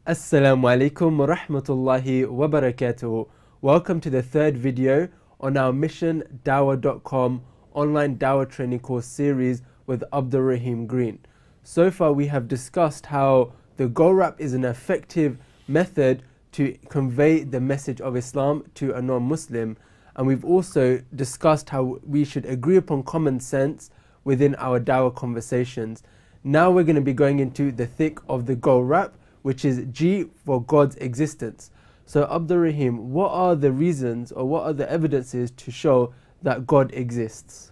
Assalamu alaikum wa rahmatullahi wa barakatuh. Welcome to the third video on our Mission Dawah.com online Dawah training course series with Abdul Rahim Green. So far we have discussed how the Go Rap is an effective method to convey the message of Islam to a non-Muslim, and we've also discussed how we should agree upon common sense within our Dawah conversations. Now we're going to be going into the thick of the Go Rap, which is G for God's existence. So Abdul Rahim, what are the reasons or what are the evidences to show that God exists?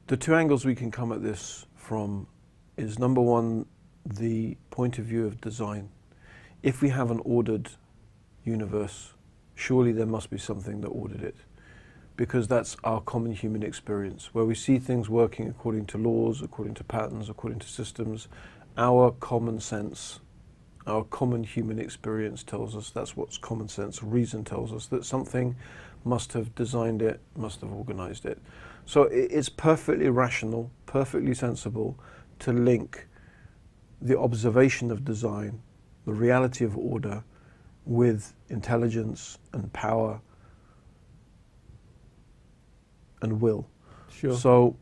The two angles we can come at this from is, number one, the point of view of design. If we have an ordered universe, surely there must be something that ordered it, because that's our common human experience, where we see things working according to laws, according to patterns, according to systems. Our common sense, our common human experience tells us that's what's common sense. Reason tells us that something must have designed it, must have organized it. So it's perfectly rational, perfectly sensible to link the observation of design, the reality of order, with intelligence and power and will. Sure. So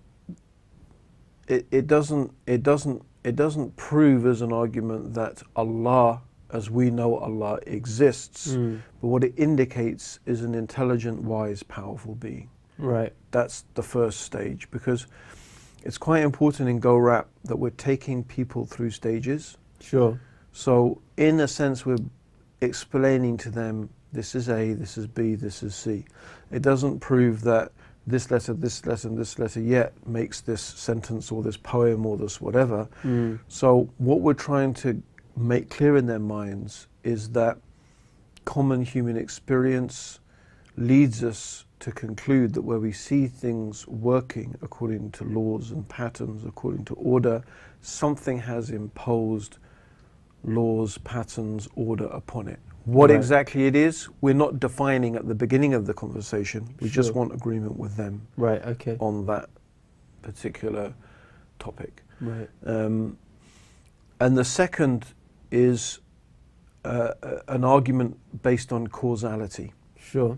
it doesn't prove as an argument that Allah, as we know Allah, exists, but what it indicates is an intelligent, wise, powerful being. Right. That's the first stage, because it's quite important in Go Rap that we're taking people through stages. Sure. So in a sense, we're explaining to them, this is A, this is B, this is C. It doesn't prove that this letter, and this letter yet makes this sentence or this poem or this whatever. So what we're trying to make clear in their minds is that common human experience leads us to conclude that where we see things working according to laws and patterns, according to order, something has imposed laws, patterns, order upon it. What exactly it is, we're not defining at the beginning of the conversation. We just want agreement with them on that particular topic. Right. And the second is an argument based on causality. Sure.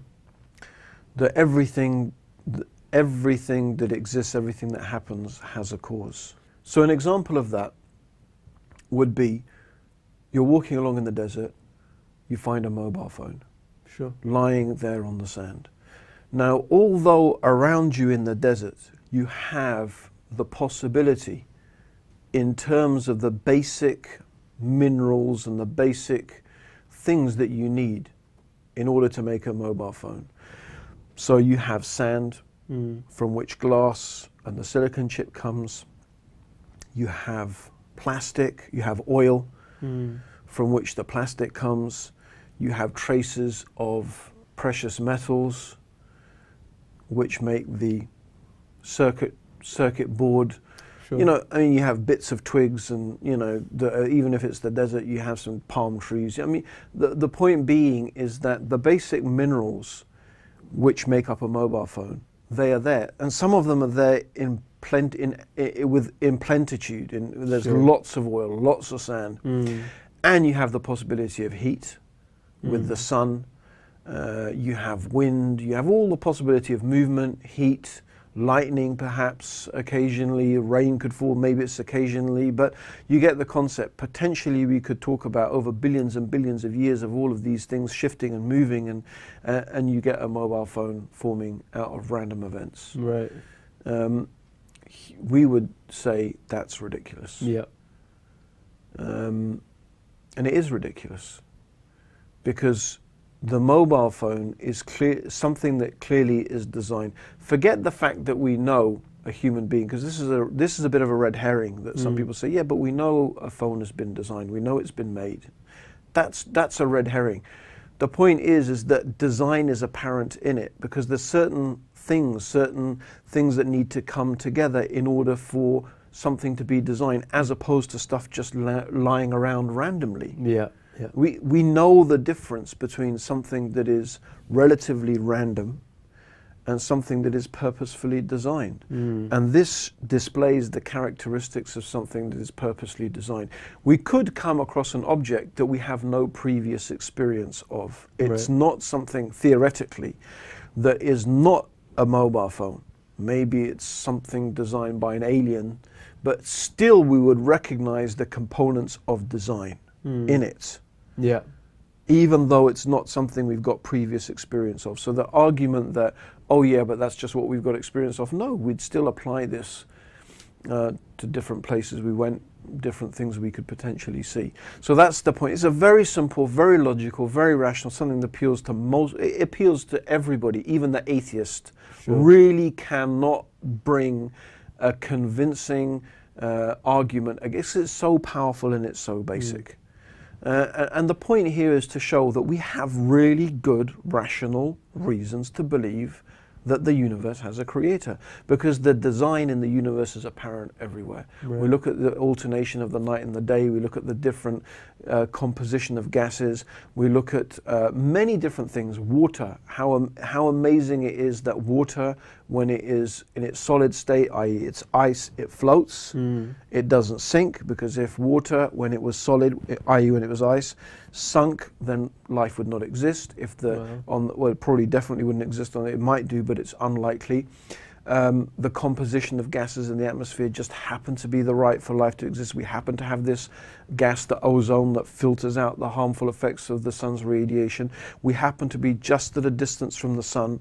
That everything that exists, everything that happens has a cause. So an example of that would be, you're walking along in the desert, you find a mobile phone lying there on the sand. Now, although around you in the desert you have the possibility, in terms of the basic minerals and the basic things that you need in order to make a mobile phone. So you have sand, from which glass and the silicon chip comes. You have plastic, you have oil, from which the plastic comes. You have traces of precious metals, which make the circuit board. Sure. You know, I mean, you have bits of twigs, and you know, even if it's the desert, you have some palm trees. I mean, the point being is that the basic minerals which make up a mobile phone, they are there, and some of them are there in plenitude. There's lots of oil, lots of sand, and you have the possibility of heat with the sun. You have wind. You have all the possibility of movement, heat, lightning, perhaps occasionally. Rain could fall. Maybe it's occasionally, but you get the concept. Potentially, we could talk about over billions and billions of years of all of these things shifting and moving, and you get a mobile phone forming out of random events. Right. We would say that's ridiculous. Yeah. And it is ridiculous, because the mobile phone is something that clearly is designed. Forget the fact that we know a human being, because this is a bit of a red herring that some people say, yeah, but we know a phone has been designed, we know it's been made. That's a red herring. The point is that design is apparent in it, because there's certain things that need to come together in order for something to be designed, as opposed to stuff just lying around randomly. Yeah. Yeah. We know the difference between something that is relatively random and something that is purposefully designed. Mm. And this displays the characteristics of something that is purposely designed. We could come across an object that we have no previous experience of. It's Right. not something theoretically that is not a mobile phone. Maybe it's something designed by an alien, but still we would recognize the components of design in it, Yeah. even though it's not something we've got previous experience of. So the argument that, oh yeah, but that's just what we've got experience of, no, we'd still apply this to different places we went, different things we could potentially see. So that's the point. It's a very simple, very logical, very rational, something that appeals to it appeals to everybody, even the atheist. Sure. Really cannot bring a convincing argument. I guess it's so powerful and it's so basic. And the point here is to show that we have really good rational reasons to believe that the universe has a creator, because the design in the universe is apparent everywhere. Right. We look at the alternation of the night and the day, we look at the different composition of gases, we look at many different things. Water, how amazing it is that water, when it is in its solid state, i.e. it's ice, it floats, it doesn't sink, because if water, when it was solid, i.e. when it was ice, sunk, then life would not exist. If well, it probably definitely wouldn't exist on it. It might do, but it's unlikely. The composition of gases in the atmosphere just happen to be the right for life to exist. We happen to have this gas, the ozone, that filters out the harmful effects of the sun's radiation. We happen to be just at a distance from the sun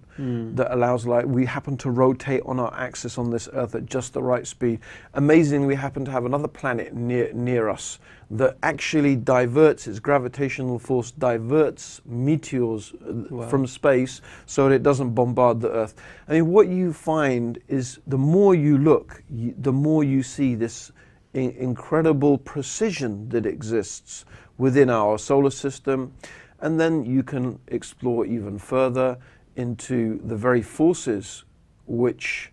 that allows light. We happen to rotate on our axis on this earth at just the right speed. Amazingly, we happen to have another planet near us that actually diverts, its gravitational force diverts meteors from space so that it doesn't bombard the earth. I mean, what you find is the more you look, the more you see this incredible precision that exists within our solar system. And then you can explore even further into the very forces which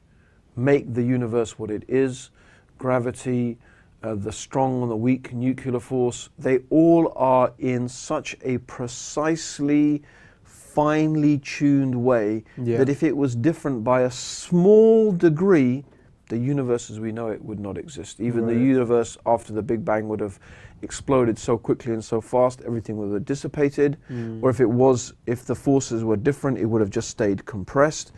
make the universe what it is. Gravity, the strong and the weak nuclear force, they all are in such a precisely, finely tuned way that if it was different by a small degree, the universe as we know it would not exist. Even the universe after the Big Bang would have exploded so quickly and so fast, everything would have dissipated. Or if the forces were different, it would have just stayed compressed.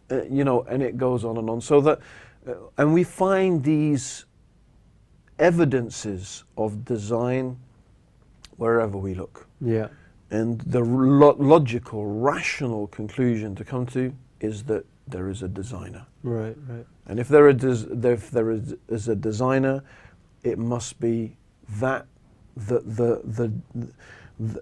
And it goes on and on. So that, and we find these evidences of design wherever we look. Yeah. And the logical, rational conclusion to come to is that there is a designer. Right, right. And if there is a designer, it must be that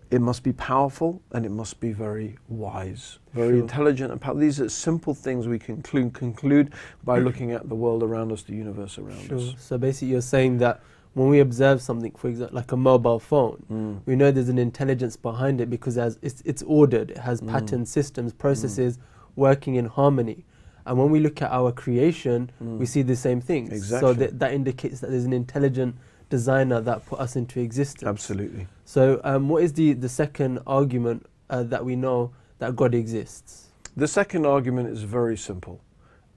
it must be powerful, and it must be very wise, very intelligent and powerful. These are simple things we can conclude by looking at the world around us, the universe around us. So basically you're saying that when we observe something, for example, like a mobile phone, we know there's an intelligence behind it because it's ordered, it has patterned systems, processes working in harmony. And when we look at our creation, we see the same things. Exactly. So that indicates that there's an intelligent designer that put us into existence. Absolutely. So what is the second argument that we know that God exists? The second argument is very simple.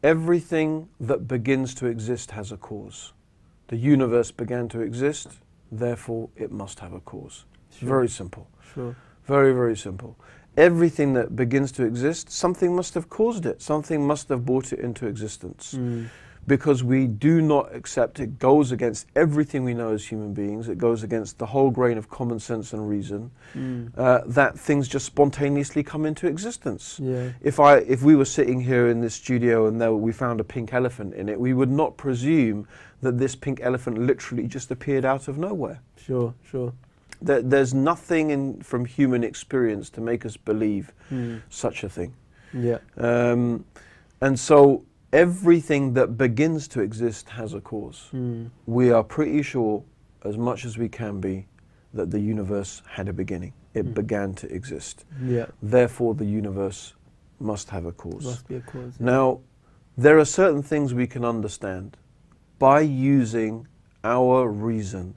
Everything that begins to exist has a cause. The universe began to exist, therefore it must have a cause. Very simple. Very, very simple. Everything that begins to exist, something must have caused it. Something must have brought it into existence. Because we do not accept, it goes against everything we know as human beings, it goes against the whole grain of common sense and reason, that things just spontaneously come into existence. If we were sitting here in this studio and we found a pink elephant in it, we would not presume that this pink elephant literally just appeared out of nowhere. There's nothing from human experience to make us believe such a thing. And so everything that begins to exist has a cause. We are pretty sure, as much as we can be, that the universe had a beginning. It began to exist. Therefore, the universe must have a cause. Must be a cause. Now, there are certain things we can understand by using our reason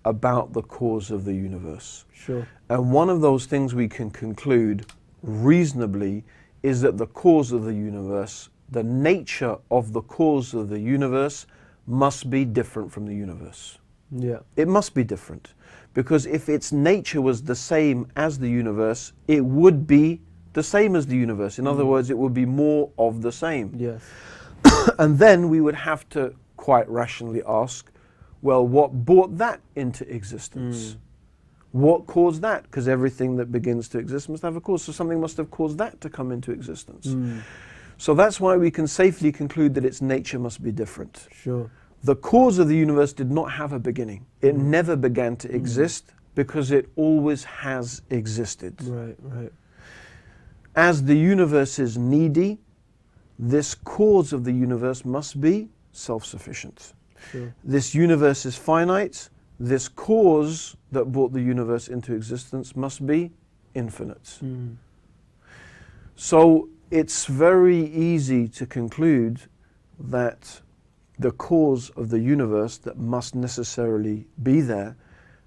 about the cause of the universe. And one of those things we can conclude reasonably is that the cause of the universe, the nature of the cause of the universe, must be different from the universe. Yeah. It must be different. Because if its nature was the same as the universe, it would be the same as the universe. In other words, it would be more of the same. Yes. And then we would have to quite rationally ask, well, what brought that into existence? What caused that? Because everything that begins to exist must have a cause. So something must have caused that to come into existence. So that's why we can safely conclude that its nature must be different. Sure. The cause of the universe did not have a beginning. It never began to exist because it always has existed. Right, right. As the universe is needy, this cause of the universe must be self-sufficient. Sure. This universe is finite. This cause that brought the universe into existence must be infinite. So it's very easy to conclude that the cause of the universe that must necessarily be there,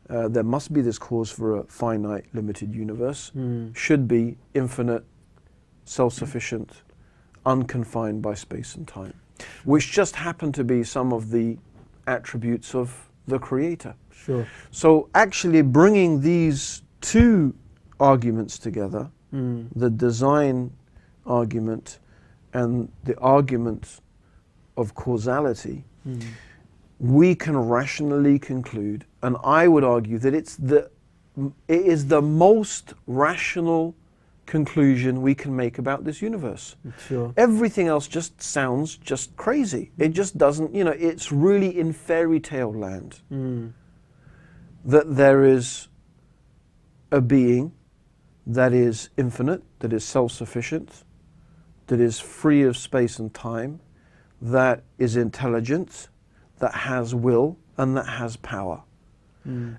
there must be this cause for a finite, limited universe, should be infinite, self-sufficient, unconfined by space and time, which just happen to be some of the attributes of the Creator. Sure. So actually bringing these two arguments together, the design argument and the argument of causality, we can rationally conclude, and I would argue that it is the most rational conclusion we can make about this universe. Sure. Everything else just sounds just crazy. It just doesn't, it's really in fairy tale land. That there is a being that is infinite, that is self-sufficient, that is free of space and time, that is intelligent, that has will, and that has power.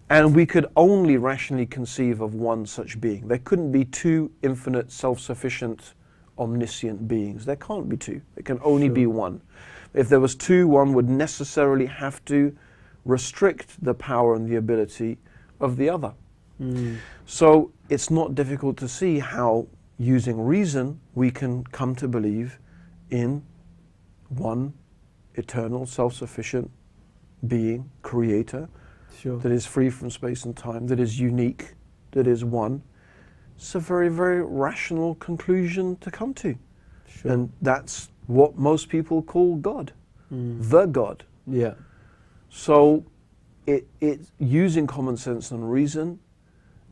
And we could only rationally conceive of one such being. There couldn't be two infinite, self-sufficient, omniscient beings. There can't be two. There can only be one. If there was two, one would necessarily have to restrict the power and the ability of the other. So it's not difficult to see how, using reason, we can come to believe in one eternal, self-sufficient being, creator, that is free from space and time, that is unique, that is one. It's a very, very rational conclusion to come to. And that's what most people call God, the God. Yeah. So it's using common sense and reason,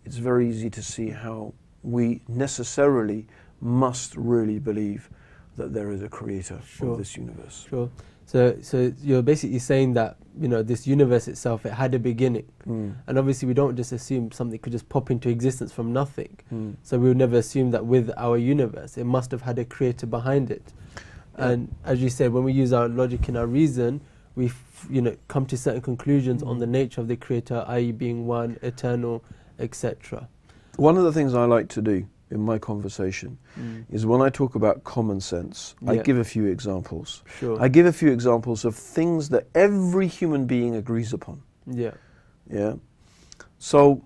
it's very easy to see how we necessarily must really believe that there is a creator of this universe. Sure. So you're basically saying that, this universe itself, it had a beginning. And obviously we don't just assume something could just pop into existence from nothing. So we would never assume that with our universe, it must have had a creator behind it. And as you said, when we use our logic and our reason, we come to certain conclusions on the nature of the creator, i.e. being one, eternal, etc. One of the things I like to do in my conversation is when I talk about common sense, I give a few examples. Sure. I give a few examples of things that every human being agrees upon. Yeah. So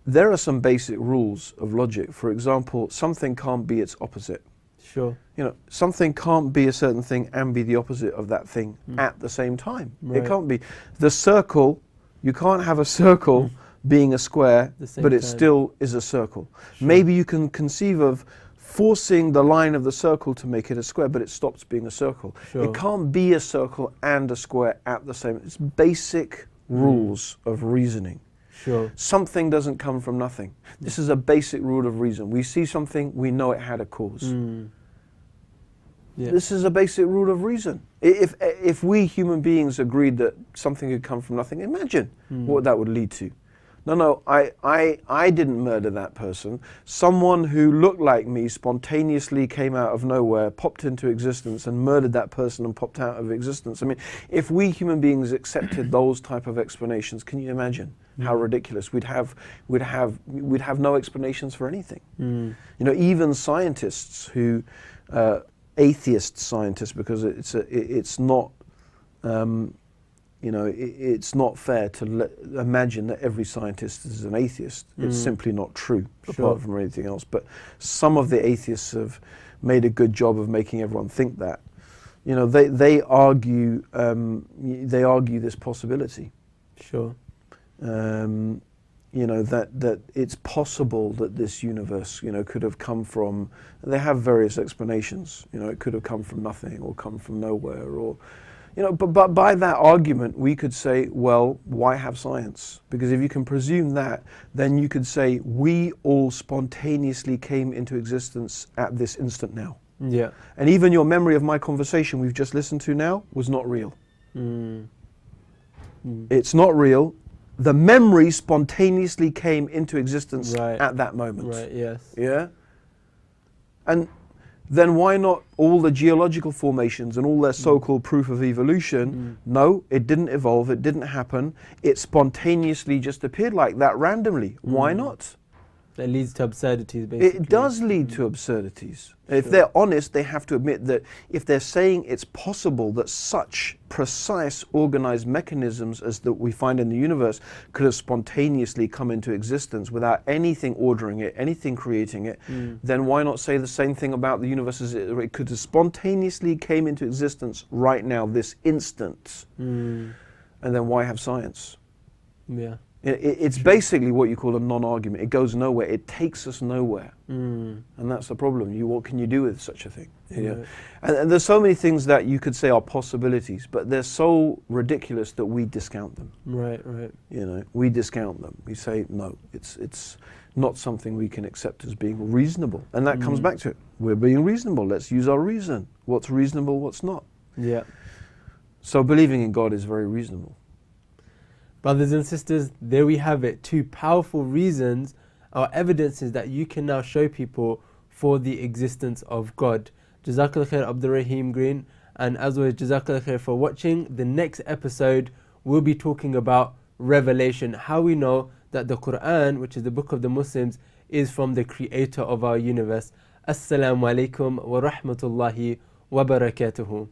there are some basic rules of logic. For example, something can't be its opposite. Sure. Something can't be a certain thing and be the opposite of that thing at the same time. Right. It can't be. The circle, you can't have a circle being a square, but it still is a circle. Sure. Maybe you can conceive of forcing the line of the circle to make it a square, but it stops being a circle. Sure. It can't be a circle and a square at the same. It's basic rules of reasoning. Sure. Something doesn't come from nothing. This is a basic rule of reason. We see something, we know it had a cause. This is a basic rule of reason. If we human beings agreed that something could come from nothing, imagine what that would lead to. No, I didn't murder that person. Someone who looked like me spontaneously came out of nowhere, popped into existence and murdered that person and popped out of existence. I mean, if we human beings accepted those type of explanations, can you imagine how ridiculous? We'd have no explanations for anything. Even scientists who, atheist scientists, because it's not you know, it's not fair to imagine that every scientist is an atheist. It's simply not true, apart from anything else. But some of the atheists have made a good job of making everyone think that. You know, they argue this possibility. Sure. You know, that it's possible that this universe, you know, could have come from. They have various explanations. You know, it could have come from nothing or come from nowhere, or, you know, but by that argument, we could say, well, why have science? Because if you can presume that, then you could say we all spontaneously came into existence at this instant now. Yeah. And even your memory of my conversation we've just listened to now was not real. It's not real. The memory spontaneously came into existence at that moment. Right, yes. Yeah? And then why not all the geological formations and all their so-called proof of evolution? No, it didn't evolve, it didn't happen. It spontaneously just appeared like that randomly. Why not? That leads to absurdities, basically. It does lead to absurdities. If they're honest, they have to admit that if they're saying it's possible that such precise organized mechanisms as that we find in the universe could have spontaneously come into existence without anything ordering it, anything creating it, then why not say the same thing about the universe as it could have spontaneously came into existence right now, this instant? And then why have science? Yeah. It's basically what you call a non-argument. It goes nowhere. It takes us nowhere. And that's the problem. What can you do with such a thing? Yeah. And there's so many things that you could say are possibilities, but they're so ridiculous that we discount them. Right, right. You know, we discount them. We say, no, it's not something we can accept as being reasonable. And that comes back to it. We're being reasonable. Let's use our reason. What's reasonable, what's not. Yeah. So believing in God is very reasonable. Brothers and sisters, there we have it. 2 powerful reasons or evidences that you can now show people for the existence of God. Jazakallah khair, Abdurrahim Green. And as always, Jazakallah khair for watching. The next episode, we'll be talking about revelation. How we know that the Quran, which is the book of the Muslims, is from the creator of our universe. Assalamu alaikum wa rahmatullahi wa barakatuhu.